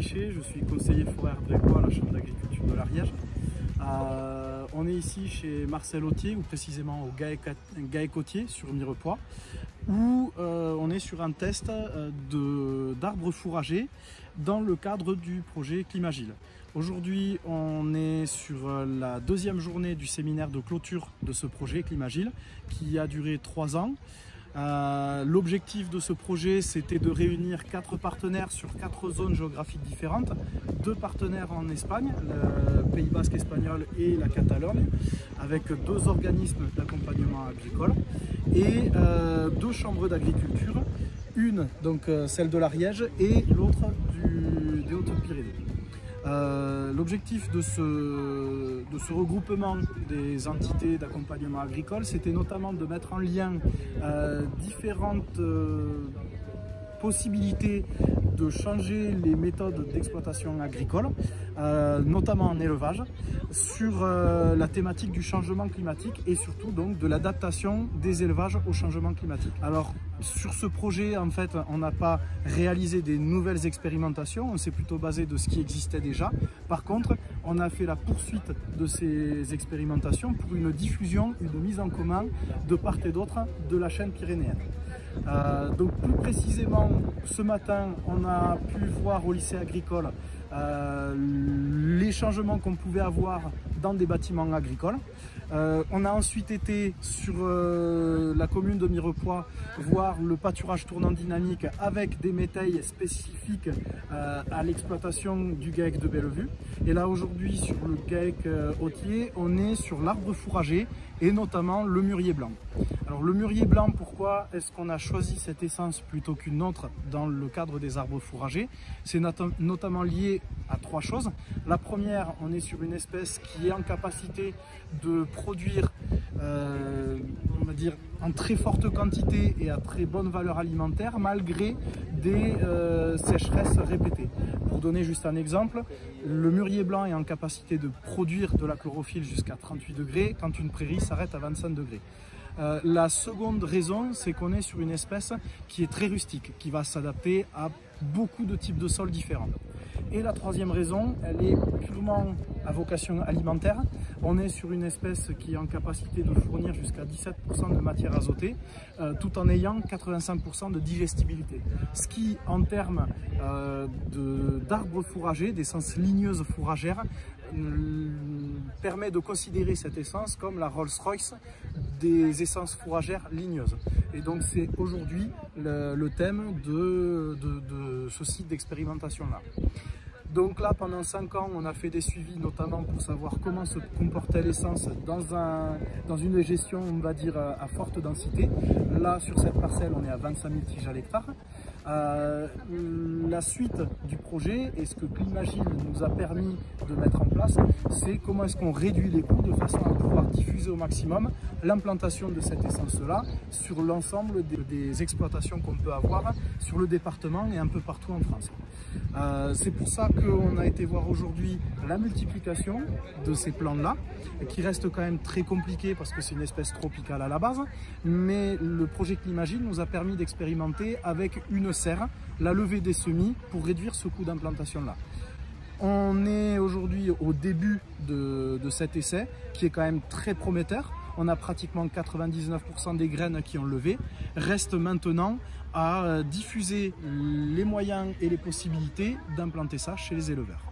Richer, je suis conseiller forêt arbrécois à la Chambre d'agriculture de l'Ariège. On est ici chez Marcel Autier, ou précisément au Gaëcotier sur Mirepoix, où on est sur un test d'arbres fourragers dans le cadre du projet Climagile. Aujourd'hui, on est sur la deuxième journée du séminaire de clôture de ce projet Climagile qui a duré 3 ans. L'objectif de ce projet, c'était de réunir 4 partenaires sur 4 zones géographiques différentes, 2 partenaires en Espagne, le Pays Basque espagnol et la Catalogne, avec 2 organismes d'accompagnement agricole et 2 chambres d'agriculture, une donc celle de l'Ariège et l'autre des Hautes-Pyrénées. L'objectif de ce regroupement des entités d'accompagnement agricole, c'était notamment de mettre en lien différentes possibilités de changer les méthodes d'exploitation agricole, notamment en élevage, sur la thématique du changement climatique et surtout donc de l'adaptation des élevages au changement climatique. Alors sur ce projet, en fait, on n'a pas réalisé des nouvelles expérimentations, on s'est plutôt basé de ce qui existait déjà. Par contre, on a fait la poursuite de ces expérimentations pour une diffusion, une mise en commun de part et d'autre de la chaîne pyrénéenne. Donc plus précisément, ce matin, on a pu voir au lycée agricole les changements qu'on pouvait avoir dans des bâtiments agricoles. On a ensuite été sur la commune de Mirepoix voir le pâturage tournant dynamique avec des métailles spécifiques à l'exploitation du GAEC de Bellevue. Et là aujourd'hui sur le GAEC Autier, on est sur l'arbre fourrager et notamment le mûrier blanc. Alors le mûrier blanc, pourquoi est-ce qu'on a choisi cette essence plutôt qu'une autre dans le cadre des arbres fourragers? C'est notamment lié à 3 choses. La première, on est sur une espèce qui est en capacité de produire, on va dire, en très forte quantité et à très bonne valeur alimentaire malgré des sécheresses répétées. Pour donner juste un exemple, le mûrier blanc est en capacité de produire de la chlorophylle jusqu'à 38 degrés quand une prairie s'arrête à 25 degrés. La seconde raison, c'est qu'on est sur une espèce qui est très rustique, qui va s'adapter à beaucoup de types de sols différents. Et la troisième raison, elle est purement à vocation alimentaire. On est sur une espèce qui est en capacité de fournir jusqu'à 17% de matière azotée, tout en ayant 85% de digestibilité. Ce qui, en termes d'arbres fourragers, d'essence ligneuse fourragère, permet de considérer cette essence comme la Rolls-Royce des essences fourragères ligneuses. Et donc c'est aujourd'hui le thème de ce site d'expérimentation-là. Donc là, pendant 5 ans, on a fait des suivis, notamment pour savoir comment se comportait l'essence dans une gestion, on va dire, à forte densité. Là, sur cette parcelle, on est à 25 000 tiges à l'hectare. La suite du projet et ce que Climagile nous a permis de mettre en place, c'est comment est-ce qu'on réduit les coûts de façon à pouvoir diffuser au maximum l'implantation de cette essence-là sur l'ensemble des exploitations qu'on peut avoir sur le département et un peu partout en France. C'est pour ça qu'on a été voir aujourd'hui la multiplication de ces plants-là, qui reste quand même très compliqué parce que c'est une espèce tropicale à la base, mais le projet Climagile nous a permis d'expérimenter avec une serre la levée des semis pour réduire ce coût d'implantation-là. On est aujourd'hui au début de cet essai qui est quand même très prometteur. On a pratiquement 99% des graines qui ont levé. Reste maintenant à diffuser les moyens et les possibilités d'implanter ça chez les éleveurs.